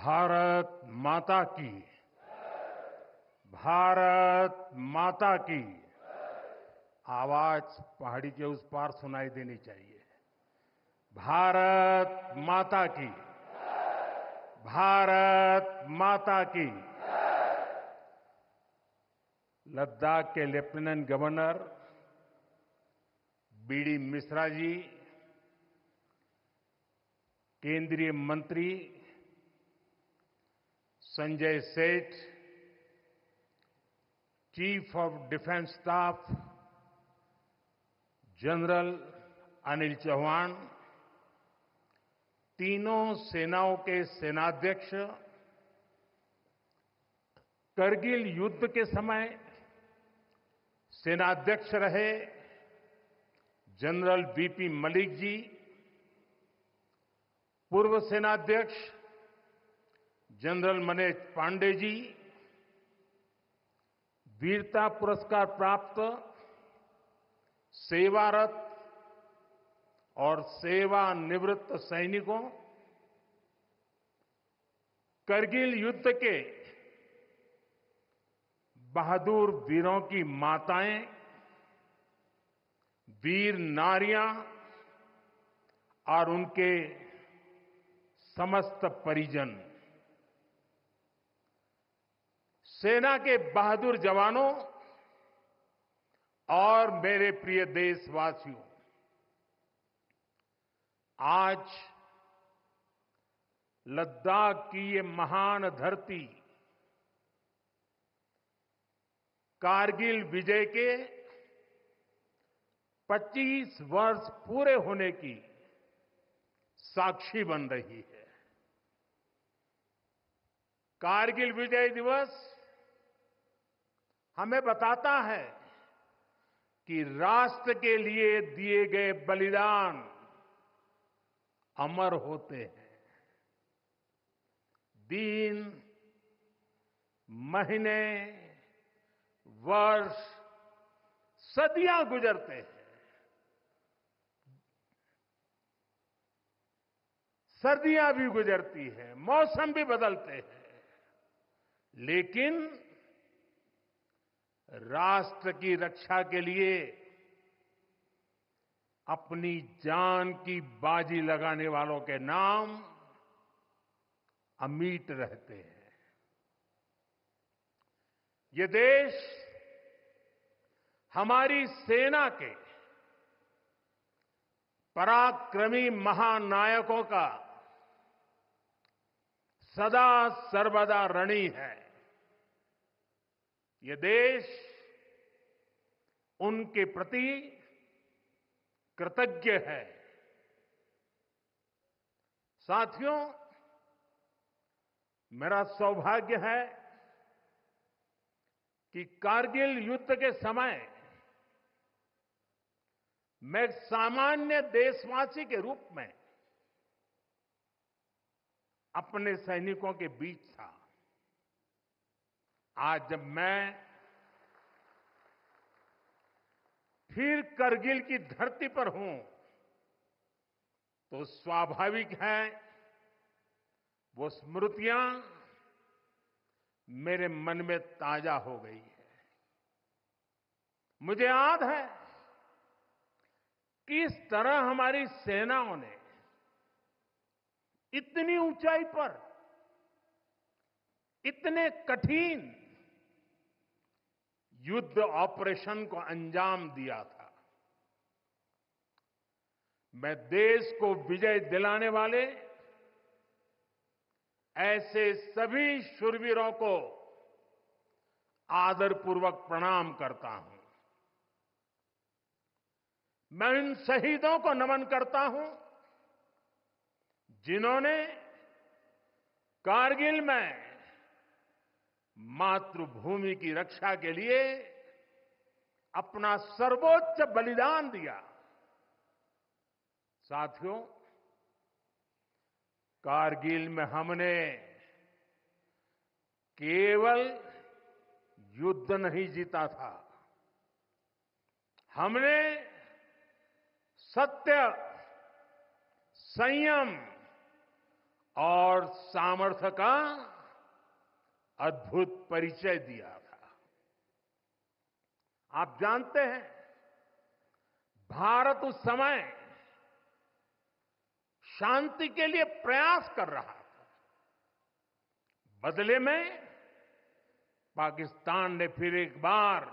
भारत माता की। भारत माता की। आवाज पहाड़ी के उस पार सुनाई देनी चाहिए। भारत माता की। भारत माता की। लद्दाख के lieutenant governor BD Mishra ji, केंद्रीय मंत्री Sanjay Seth, chief of defence staff general Anil Chauhan, तीनों सेनाओं के सेनाध्यक्ष, करगिल युद्ध के समय सेनाध्यक्ष रहे जनरल वीपी मलिक जी, पूर्व सेनाध्यक्ष जनरल मनोज पांडे जी, वीरता पुरस्कार प्राप्त सेवारत और सेवानिवृत्त सैनिकों, करगिल युद्ध के बहादुर वीरों की माताएं, वीर नारियां और उनके समस्त परिजन, सेना के बहादुर जवानों और मेरे प्रिय देशवासियों, आज लद्दाख की ये महान धरती कारगिल विजय के 25 वर्ष पूरे होने की साक्षी बन रही है। कारगिल विजय दिवस हमें बताता है कि राष्ट्र के लिए दिए गए बलिदान अमर होते हैं। दिन, महीने, वर्ष, सदियां गुजरते हैं, सर्दियां भी गुजरती हैं, मौसम भी बदलते हैं, लेकिन राष्ट्र की रक्षा के लिए अपनी जान की बाजी लगाने वालों के नाम अमिट रहते हैं। ये देश हमारी सेना के पराक्रमी महानायकों का सदा सर्वदा ऋणी है। ये देश उनके प्रति कृतज्ञ है। साथियों, मेरा सौभाग्य है कि कारगिल युद्ध के समय मैं एक सामान्य देशवासी के रूप में अपने सैनिकों के बीच था। आज जब मैं फिर करगिल की धरती पर हूं, तो स्वाभाविक है वो स्मृतियां मेरे मन में ताजा हो गई है। मुझे याद है किस तरह हमारी सेनाओं ने इतनी ऊंचाई पर इतने कठिन युद्ध ऑपरेशन को अंजाम दिया था। मैं देश को विजय दिलाने वाले ऐसे सभी शूरवीरों को आदरपूर्वक प्रणाम करता हूं। मैं उन शहीदों को नमन करता हूं जिन्होंने कारगिल में मातृभूमि की रक्षा के लिए अपना सर्वोच्च बलिदान दिया। साथियों, कारगिल में हमने केवल युद्ध नहीं जीता था, हमने सत्य, संयम और सामर्थ्य का अद्भुत परिचय दिया था। आप जानते हैं, भारत उस समय शांति के लिए प्रयास कर रहा था। बदले में पाकिस्तान ने फिर एक बार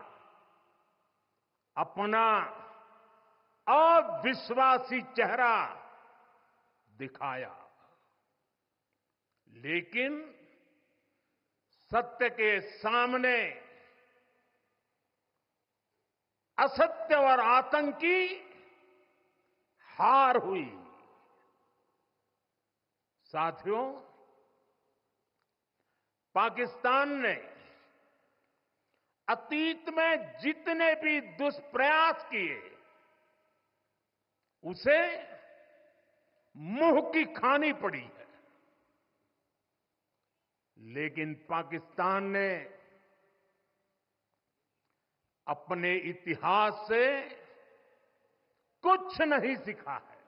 अपना अविश्वासी चेहरा दिखाया। लेकिन सत्य के सामने असत्य और आतंक की हार हुई। साथियों, पाकिस्तान ने अतीत में जितने भी दुष्प्रयास किए, उसे मुंह की खानी पड़ी है। लेकिन पाकिस्तान ने अपने इतिहास से कुछ नहीं सीखा है।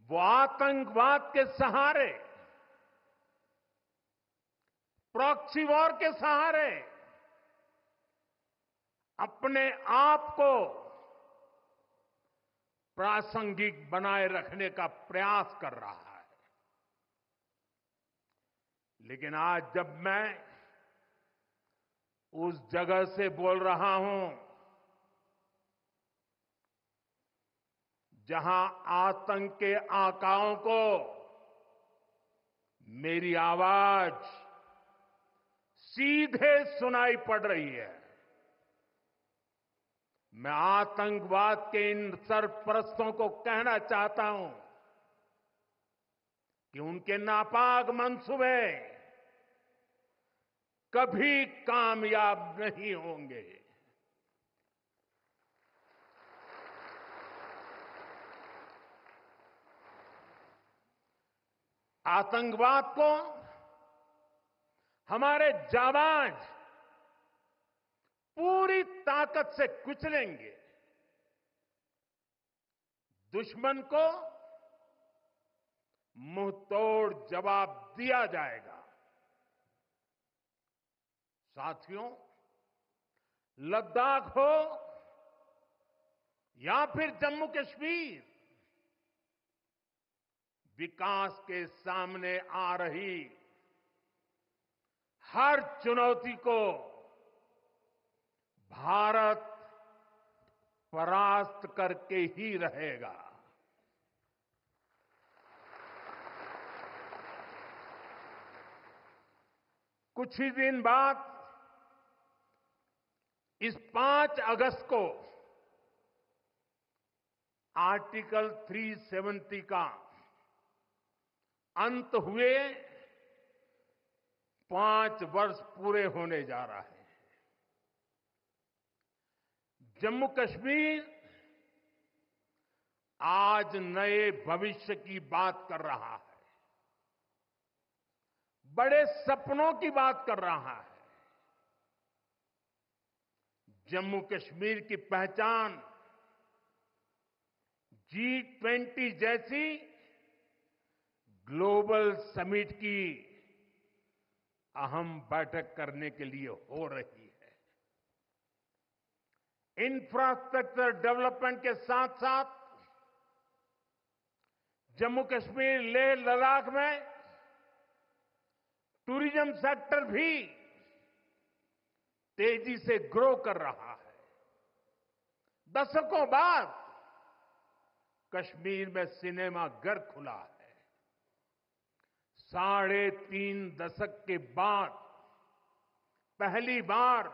वो आतंकवाद के सहारे, प्रॉक्सी वॉर के सहारे अपने आप को प्रासंगिक बनाए रखने का प्रयास कर रहा है। लेकिन आज जब मैं उस जगह से बोल रहा हूं जहां आतंक के आकाओं को मेरी आवाज सीधे सुनाई पड़ रही है, मैं आतंकवाद के इन सरपरस्तों को कहना चाहता हूं कि उनके नापाक मंसूबे कभी कामयाब नहीं होंगे। आतंकवाद को हमारे जाबाज पूरी ताकत से कुचलेंगे। दुश्मन को मुंह तोड़ जवाब दिया जाएगा। साथियों, लद्दाख हो या फिर जम्मू कश्मीर, विकास के सामने आ रही हर चुनौती को भारत परास्त करके ही रहेगा। कुछ ही दिन बाद इस 5 अगस्त को आर्टिकल 370 का अंत हुए 5 वर्ष पूरे होने जा रहे हैं। जम्मू कश्मीर आज नए भविष्य की बात कर रहा है, बड़े सपनों की बात कर रहा है। जम्मू कश्मीर की पहचान G20 जैसी ग्लोबल समिट की अहम बैठक करने के लिए हो रही है। इंफ्रास्ट्रक्चर डेवलपमेंट के साथ साथ जम्मू कश्मीर, लेह, लद्दाख में टूरिज्म सेक्टर भी तेजी से ग्रो कर रहा है। दशकों बाद कश्मीर में सिनेमा घर खुला है। 3.5 दशक के बाद पहली बार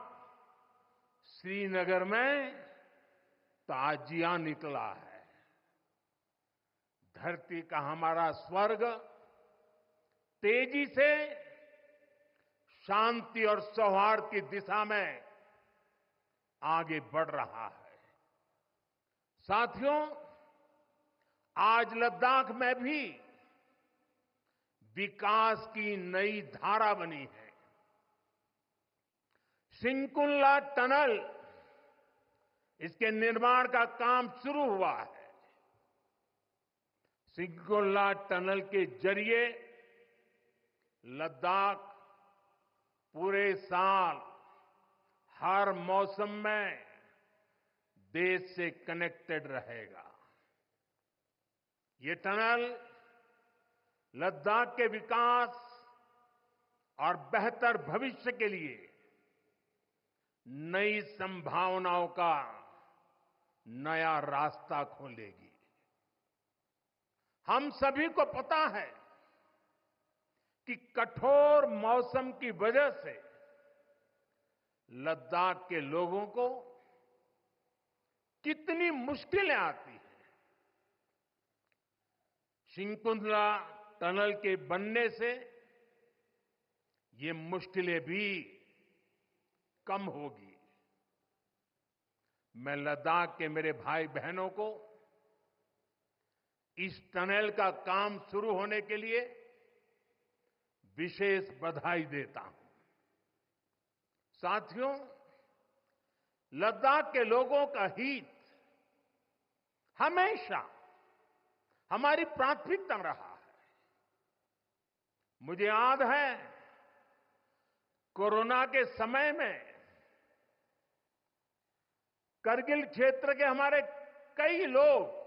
श्रीनगर में ताजिया निकला है। धरती का हमारा स्वर्ग तेजी से शांति और सौहार्द की दिशा में आगे बढ़ रहा है। साथियों, आज लद्दाख में भी विकास की नई धारा बनी है। सिंकुल्ला टनल, इसके निर्माण का काम शुरू हुआ है। सिंगोला टनल के जरिए लद्दाख पूरे साल हर मौसम में देश से कनेक्टेड रहेगा। ये टनल लद्दाख के विकास और बेहतर भविष्य के लिए नई संभावनाओं का नया रास्ता खोलेगी। हम सभी को पता है कि कठोर मौसम की वजह से लद्दाख के लोगों को कितनी मुश्किलें आती हैं। सिंकुंतला टनल के बनने से ये मुश्किलें भी कम होगी। मैं लद्दाख के मेरे भाई बहनों को इस टनल का काम शुरू होने के लिए विशेष बधाई देता हूं। साथियों, लद्दाख के लोगों का हित हमेशा हमारी प्राथमिकता रहा है। मुझे याद है कोरोना के समय में करगिल क्षेत्र के हमारे कई लोग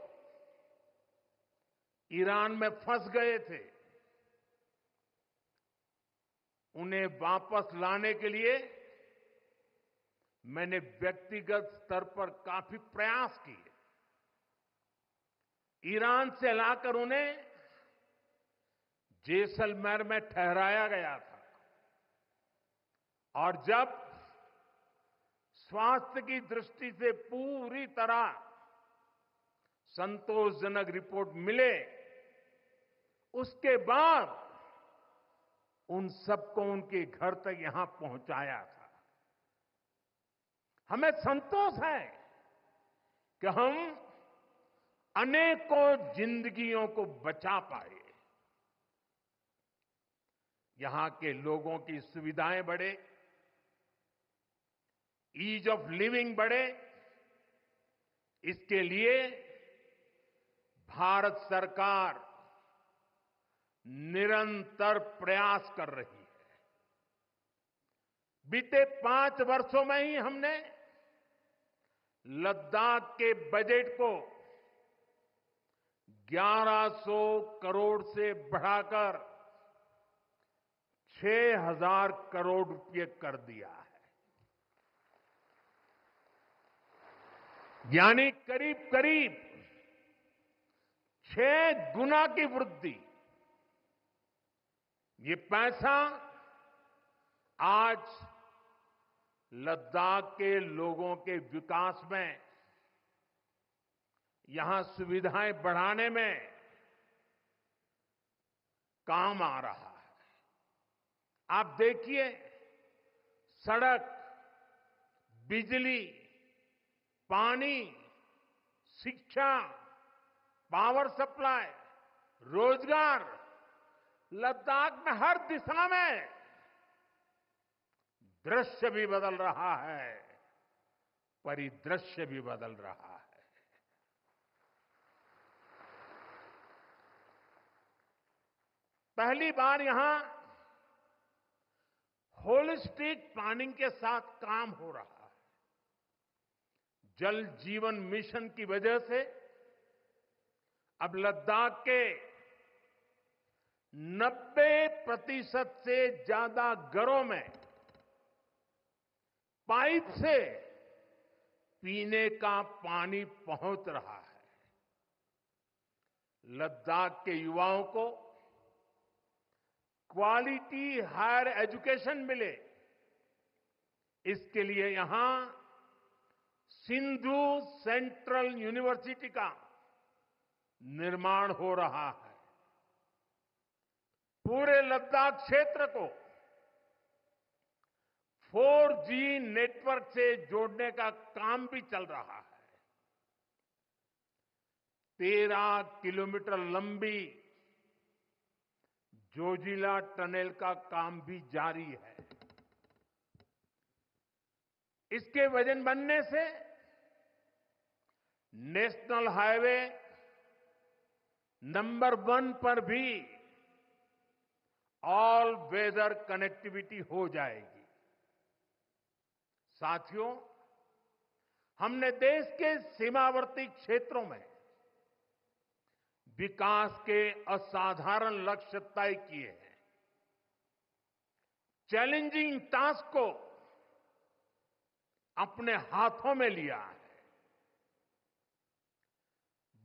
ईरान में फंस गए थे। उन्हें वापस लाने के लिए मैंने व्यक्तिगत स्तर पर काफी प्रयास किए। ईरान से लाकर उन्हें जैसलमेर में ठहराया गया था और जब स्वास्थ्य की दृष्टि से पूरी तरह संतोषजनक रिपोर्ट मिले, उसके बाद उन सबको उनके घर तक यहां पहुंचाया था। हमें संतोष है कि हम अनेकों जिंदगियों को बचा पाए। यहां के लोगों की सुविधाएं बढ़े, ईज ऑफ लिविंग बढ़े, इसके लिए भारत सरकार निरंतर प्रयास कर रही है। बीते 5 वर्षों में ही हमने लद्दाख के बजट को 1100 करोड़ से बढ़ाकर 6000 करोड़ रुपए कर दिया है। यानी करीब करीब 6 गुना की वृद्धि। ये पैसा आज लद्दाख के लोगों के विकास में, यहां सुविधाएं बढ़ाने में काम आ रहा है। आप देखिए, सड़क, बिजली, पानी, शिक्षा, पावर सप्लाई, रोजगार, लद्दाख में हर दिशा में दृश्य भी बदल रहा है, परिदृश्य भी बदल रहा है। पहली बार यहां होलिस्टिक प्लानिंग के साथ काम हो रहा है। जल जीवन मिशन की वजह से अब लद्दाख के 90% से ज्यादा घरों में पाइप से पीने का पानी पहुंच रहा है। लद्दाख के युवाओं को क्वालिटी हायर एजुकेशन मिले, इसके लिए यहां सिंधु सेंट्रल यूनिवर्सिटी का निर्माण हो रहा है। पूरे लद्दाख क्षेत्र को 4G नेटवर्क से जोड़ने का काम भी चल रहा है। 13 किलोमीटर लंबी जोजिला टनल का काम भी जारी है। इसके वजन बनने से नेशनल हाईवे नंबर 1 पर भी ऑल वेदर कनेक्टिविटी हो जाएगी। साथियों, हमने देश के सीमावर्ती क्षेत्रों में विकास के असाधारण लक्ष्य तय किए हैं। चैलेंजिंग टास्क को अपने हाथों में लिया है।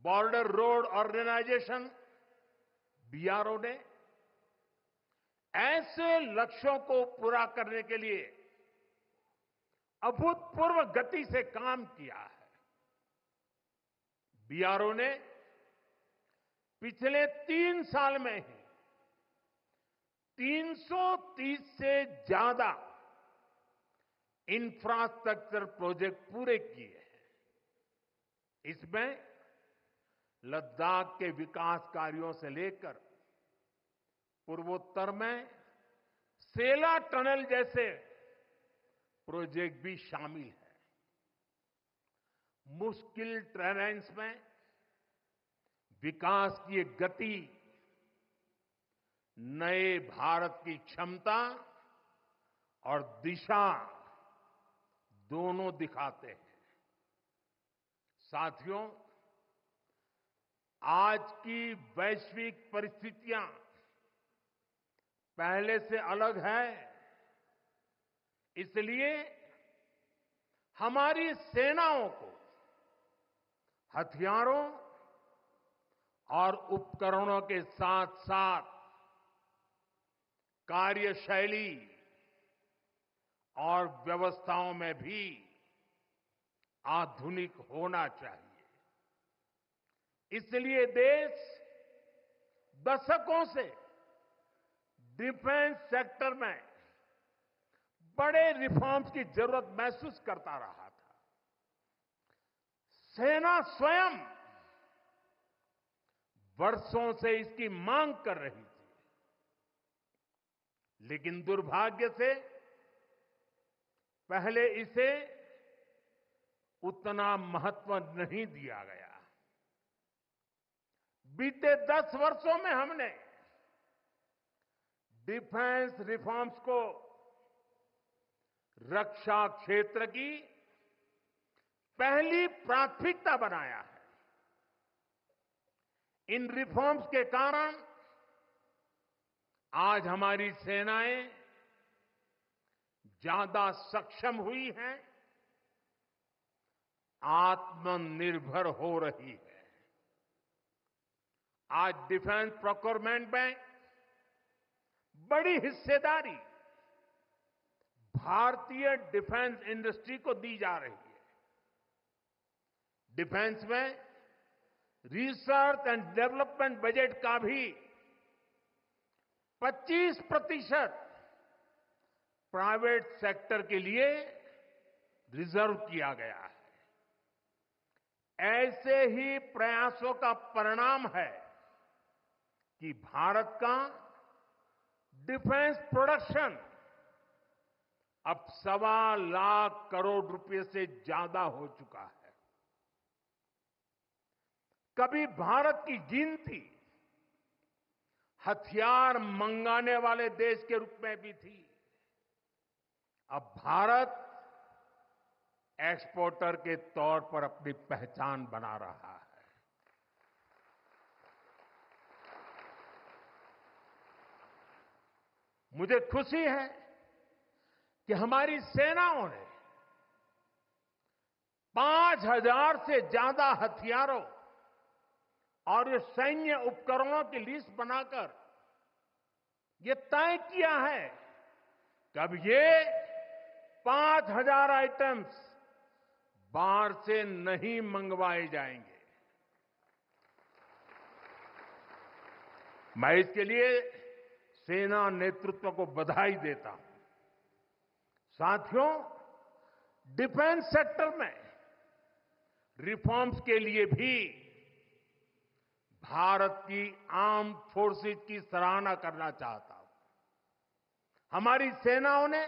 बॉर्डर रोड ऑर्गेनाइजेशन बीआरओ ने ऐसे लक्ष्यों को पूरा करने के लिए अभूतपूर्व गति से काम किया है। बीआरओ ने पिछले 3 साल में ही 330 से ज्यादा इंफ्रास्ट्रक्चर प्रोजेक्ट पूरे किए हैं। इसमें लद्दाख के विकास कार्यों से लेकर पूर्वोत्तर में सेला टनल जैसे प्रोजेक्ट भी शामिल है। मुश्किल टेरेन्स में विकास की एक गति नए भारत की क्षमता और दिशा दोनों दिखाते हैं। साथियों, आज की वैश्विक परिस्थितियां पहले से अलग है। इसलिए हमारी सेनाओं को हथियारों और उपकरणों के साथ साथ कार्यशैली और व्यवस्थाओं में भी आधुनिक होना चाहिए। इसलिए देश दशकों से डिफेंस सेक्टर में बड़े रिफॉर्म्स की जरूरत महसूस करता रहा था। सेना स्वयं वर्षों से इसकी मांग कर रही थी, लेकिन दुर्भाग्य से पहले इसे उतना महत्व नहीं दिया गया। बीते 10 वर्षों में हमने डिफेंस रिफॉर्म्स को रक्षा क्षेत्र की पहली प्राथमिकता बनाया है। इन रिफॉर्म्स के कारण आज हमारी सेनाएं ज्यादा सक्षम हुई हैं, आत्मनिर्भर हो रही है। आज डिफेंस प्रोक्योरमेंट में बड़ी हिस्सेदारी भारतीय डिफेंस इंडस्ट्री को दी जा रही है। डिफेंस में रिसर्च एंड डेवलपमेंट बजट का भी 25% प्राइवेट सेक्टर के लिए रिजर्व किया गया है। ऐसे ही प्रयासों का परिणाम है कि भारत का डिफेंस प्रोडक्शन अब 1.25 लाख करोड़ रुपए से ज्यादा हो चुका है। कभी भारत की गिनती हथियार मंगाने वाले देश के रूप में भी थी। अब भारत एक्सपोर्टर के तौर पर अपनी पहचान बना रहा है। मुझे खुशी है कि हमारी सेनाओं ने 5,000 से ज्यादा हथियारों और ये सैन्य उपकरणों की लिस्ट बनाकर ये तय किया है कि अब ये 5,000 आइटम्स बाहर से नहीं मंगवाए जाएंगे। मैं इसके लिए सेना नेतृत्व को बधाई देता हूं। साथियों, डिफेंस सेक्टर में रिफॉर्म्स के लिए भी भारत की आर्म्ड फोर्सेस की सराहना करना चाहता हूं। हमारी सेनाओं ने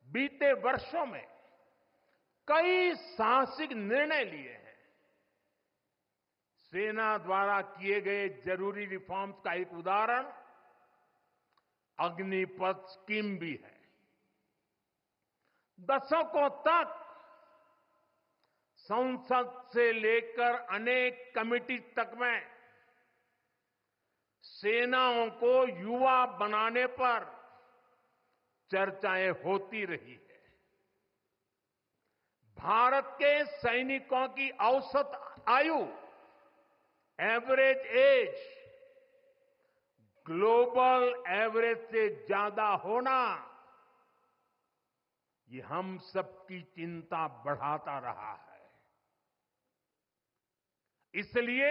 बीते वर्षों में कई साहसिक निर्णय लिए हैं। सेना द्वारा किए गए जरूरी रिफॉर्म्स का एक उदाहरण अग्निपथ स्कीम भी है। दशकों तक संसद से लेकर अनेक कमिटी तक में सेनाओं को युवा बनाने पर चर्चाएं होती रही है। भारत के सैनिकों की औसत आयु, एवरेज एज, ग्लोबल एवरेज से ज्यादा होना, ये हम सबकी चिंता बढ़ाता रहा है। इसलिए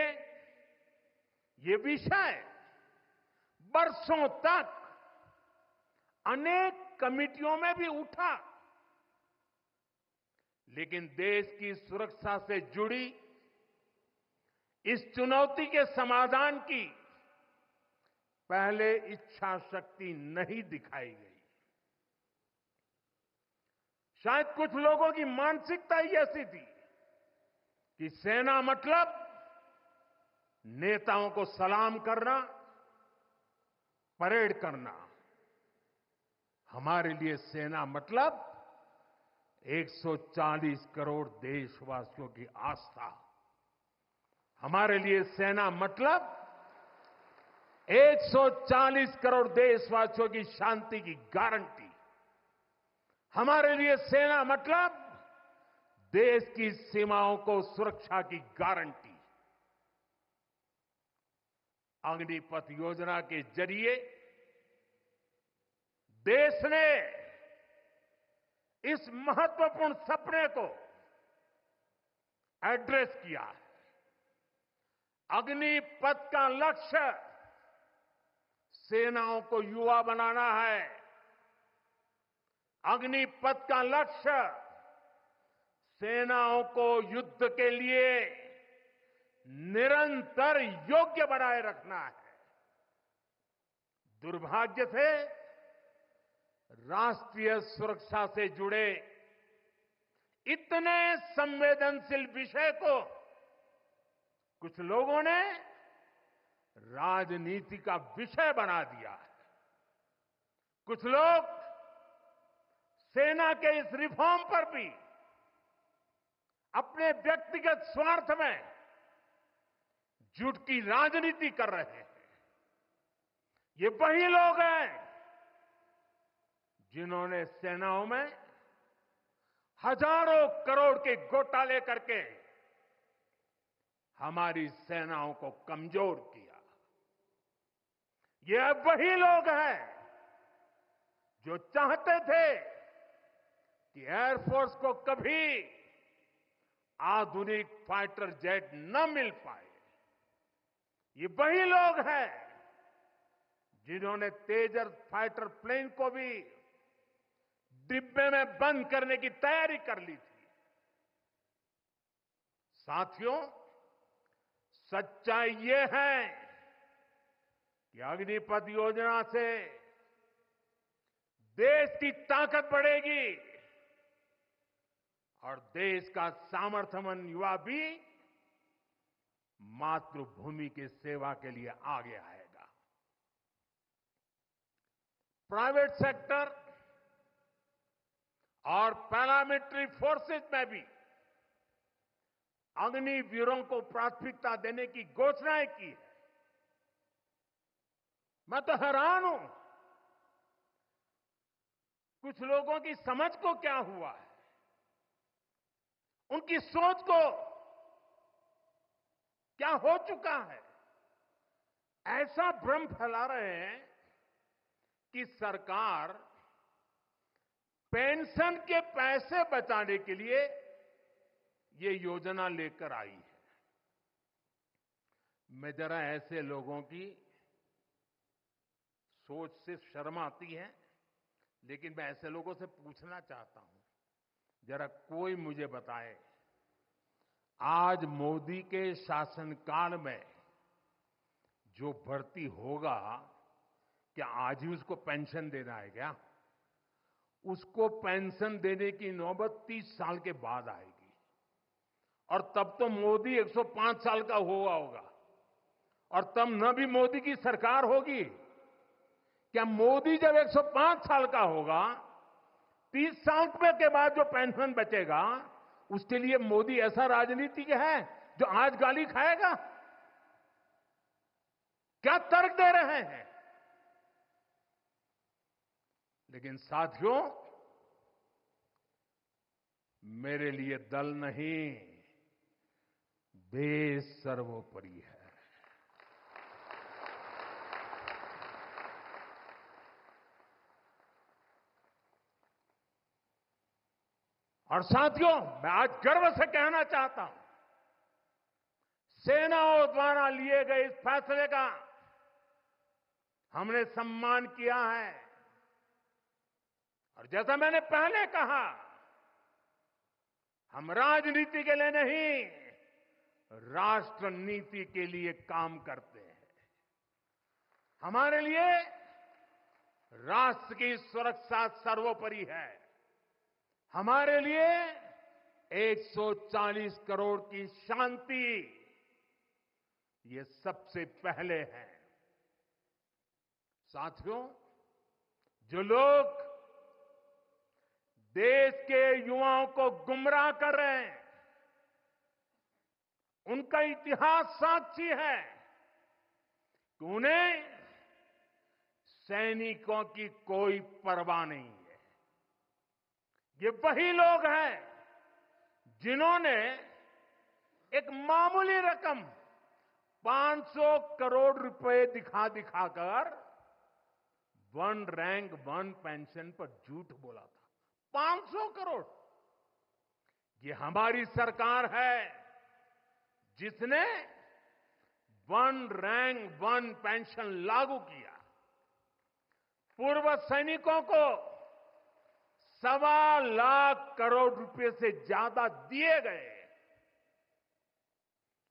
ये विषय बरसों तक अनेक कमिटियों में भी उठा, लेकिन देश की सुरक्षा से जुड़ी इस चुनौती के समाधान की पहले इच्छा शक्ति नहीं दिखाई गई। शायद कुछ लोगों की मानसिकता ही ऐसी थी कि सेना मतलब नेताओं को सलाम करना, परेड करना। हमारे लिए सेना मतलब 140 करोड़ देशवासियों की आस्था। हमारे लिए सेना मतलब 140 करोड़ देशवासियों की शांति की गारंटी। हमारे लिए सेना मतलब देश की सीमाओं को सुरक्षा की गारंटी। अग्निपथ योजना के जरिए देश ने इस महत्वपूर्ण सपने को एड्रेस किया है। अग्निपथ का लक्ष्य सेनाओं को युवा बनाना है। अग्निपथ का लक्ष्य सेनाओं को युद्ध के लिए निरंतर योग्य बनाए रखना है। दुर्भाग्य से राष्ट्रीय सुरक्षा से जुड़े इतने संवेदनशील विषय को कुछ लोगों ने राजनीति का विषय बना दिया है। कुछ लोग सेना के इस रिफॉर्म पर भी अपने व्यक्तिगत स्वार्थ में झूठ की राजनीति कर रहे हैं। ये वही लोग हैं जिन्होंने सेनाओं में हजारों करोड़ के घोटाले करके हमारी सेनाओं को कमजोर किया। ये वही लोग हैं जो चाहते थे कि एयरफोर्स को कभी आधुनिक फाइटर जेट न मिल पाए। ये वही लोग हैं जिन्होंने तेजस फाइटर प्लेन को भी डिब्बे में बंद करने की तैयारी कर ली थी। साथियों, सच्चाई ये है कि अग्निपथ योजना से देश की ताकत बढ़ेगी और देश का सामर्थ्यवान युवा भी मातृभूमि की सेवा के लिए आगे आएगा। प्राइवेट सेक्टर और पैरामिलिट्री फोर्सेस में भी अग्निवीरों को प्राथमिकता देने की घोषणाएं की है। मैं तो हैरान हूं, कुछ लोगों की समझ को क्या हुआ है, उनकी सोच को क्या हो चुका है। ऐसा भ्रम फैला रहे हैं कि सरकार पेंशन के पैसे बचाने के लिए ये योजना लेकर आई है। मैं जरा ऐसे लोगों की सोच से शर्म आती है, लेकिन मैं ऐसे लोगों से पूछना चाहता हूं, जरा कोई मुझे बताए, आज मोदी के शासनकाल में जो भर्ती होगा, क्या आज ही उसको पेंशन देना है क्या? उसको पेंशन देने की नौबत 30 साल के बाद आएगी। और तब तो मोदी 105 साल का हुआ होगा और तब न भी मोदी की सरकार होगी। क्या मोदी जब 105 साल का होगा, 30 साल के बाद जो पेंशन बचेगा उसके लिए मोदी ऐसा राजनीतिक है जो आज गाली खाएगा? क्या तर्क दे रहे हैं? लेकिन साथियों, मेरे लिए दल नहीं, देश सर्वोपरि है। और साथियों, मैं आज गर्व से कहना चाहता हूं, सेनाओं द्वारा लिए गए इस फैसले का हमने सम्मान किया है। और जैसा मैंने पहले कहा, हम राजनीति के लिए नहीं, राष्ट्र नीति के लिए काम करते हैं। हमारे लिए राष्ट्र की सुरक्षा सर्वोपरि है। हमारे लिए 140 करोड़ की शांति ये सबसे पहले है। साथियों, जो लोग देश के युवाओं को गुमराह कर रहे हैं, उनका इतिहास साक्षी है कि उन्हें सैनिकों की कोई परवाह नहीं है। ये वही लोग हैं जिन्होंने एक मामूली रकम 500 करोड़ रुपए दिखा दिखाकर वन रैंक वन पेंशन पर झूठ बोला था। 500 करोड़। ये हमारी सरकार है जिसने वन रैंक वन पेंशन लागू किया। पूर्व सैनिकों को 1.25 लाख करोड़ रुपए से ज्यादा दिए गए।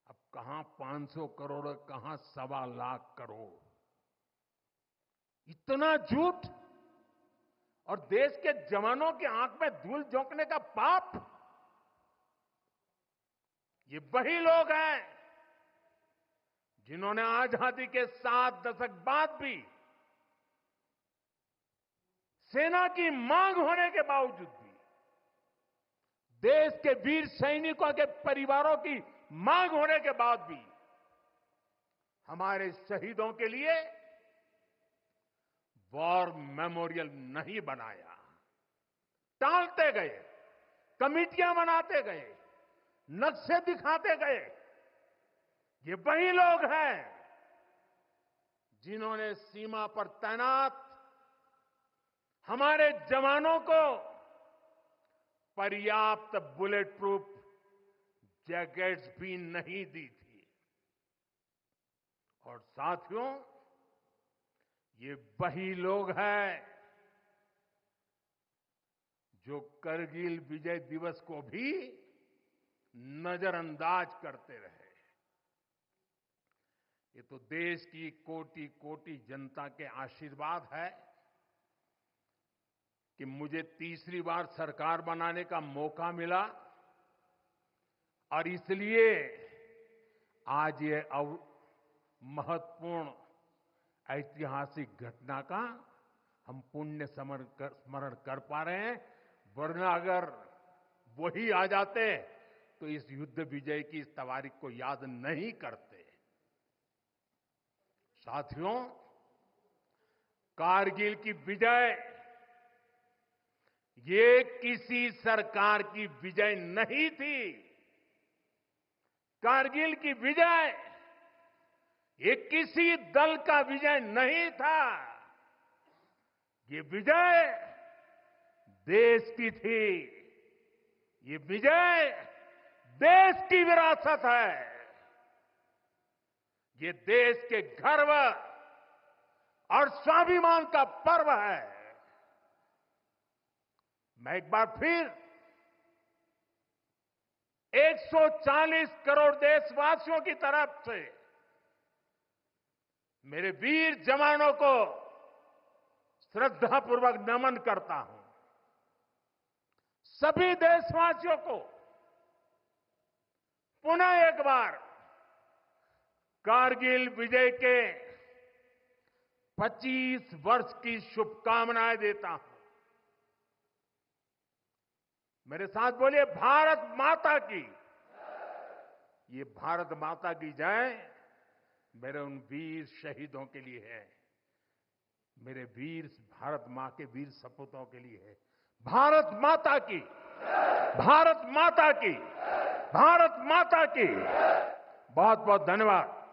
अब कहां 500 करोड़, कहां 1.25 लाख करोड़। इतना झूठ और देश के जवानों की आंख में धूल झोंकने का पाप। ये वही लोग हैं जिन्होंने आजादी के 7 दशक बाद भी सेना की मांग होने के बावजूद भी, देश के वीर सैनिकों के परिवारों की मांग होने के बाद भी हमारे शहीदों के लिए वॉर मेमोरियल नहीं बनाया। टालते गए, कमिटियां बनाते गए, नक्शे दिखाते गए। ये वही लोग हैं जिन्होंने सीमा पर तैनात हमारे जवानों को पर्याप्त बुलेट प्रूफ जैकेट्स भी नहीं दी थी। और साथियों, ये वही लोग हैं जो करगिल विजय दिवस को भी नजरअंदाज करते रहे। ये तो देश की कोटि कोटि जनता के आशीर्वाद है कि मुझे तीसरी बार सरकार बनाने का मौका मिला और इसलिए आज ये महत्वपूर्ण ऐतिहासिक घटना का हम पुण्य स्मरण कर पा रहे हैं। वरना अगर वही आ जाते तो इस युद्ध विजय की इस तारीख को याद नहीं करते। साथियों, कारगिल की विजय ये किसी सरकार की विजय नहीं थी। कारगिल की विजय ये किसी दल का विजय नहीं था। ये विजय देश की थी। ये विजय देश की विरासत है। ये देश के गर्व और स्वाभिमान का पर्व है। मैं एक बार फिर 140 करोड़ देशवासियों की तरफ से मेरे वीर जवानों को श्रद्धापूर्वक नमन करता हूं। सभी देशवासियों को पुनः एक बार कारगिल विजय के 25 वर्ष की शुभकामनाएं देता हूं। मेरे साथ बोलिए, भारत माता की। ये भारत माता की जय मेरे उन वीर शहीदों के लिए है, मेरे वीर भारत मां के वीर सपूतों के लिए है। भारत माता की, भारत माता की, भारत माता की। बहुत बहुत धन्यवाद।